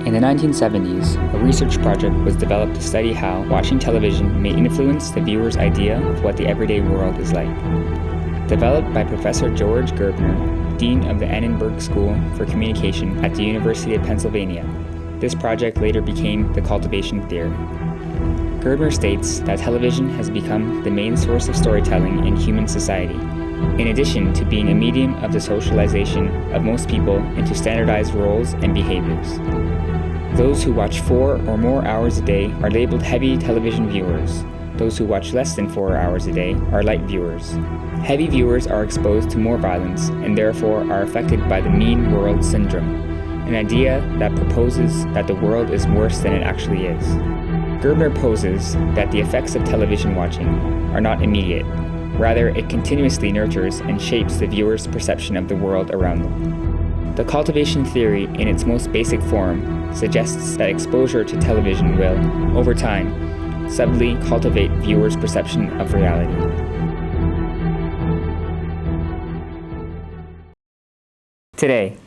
In the 1970s, a research project was developed to study how watching television may influence the viewer's idea of what the everyday world is like. Developed by Professor George Gerbner, Dean of the Annenberg School for Communication at the University of Pennsylvania, this project later became the Cultivation theory. Gerbner states that television has become the main source of storytelling in human society, in addition to being a medium of the socialization of most people into standardized roles and behaviors. Those who watch 4 or more hours a day are labeled heavy television viewers. Those who watch less than 4 hours a day are light viewers. Heavy viewers are exposed to more violence and therefore are affected by the mean world syndrome, an idea that proposes that the world is worse than it actually is. Gerbner poses that the effects of television watching are not immediate. Rather, it continuously nurtures and shapes the viewer's perception of the world around them. The cultivation theory, in its most basic form, suggests that exposure to television will, over time, subtly cultivate viewers' perception of reality. Today,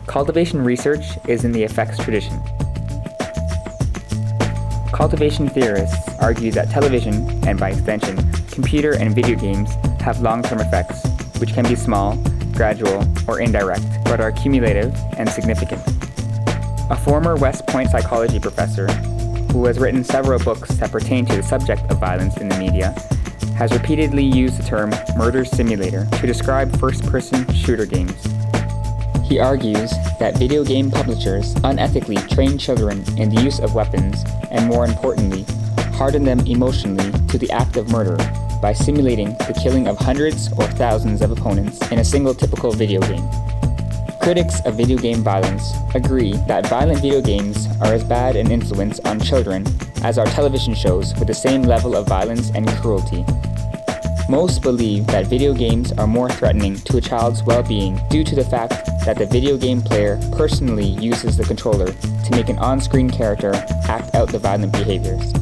cultivation research is in the effects tradition. Cultivation theorists argue that television, and by extension, computer and video games, have long-term effects, which can be small, gradual, or indirect, but are cumulative and significant. A former West Point psychology professor, who has written several books that pertain to the subject of violence in the media, has repeatedly used the term murder simulator to describe first-person shooter games. He argues that video game publishers unethically train children in the use of weapons and, more importantly, harden them emotionally to the act of murder by simulating the killing of hundreds or thousands of opponents in a single typical video game. Critics of video game violence agree that violent video games are as bad an influence on children as are television shows with the same level of violence and cruelty. Most believe that video games are more threatening to a child's well-being due to the fact that the video game player personally uses the controller to make an on-screen character act out the violent behaviors.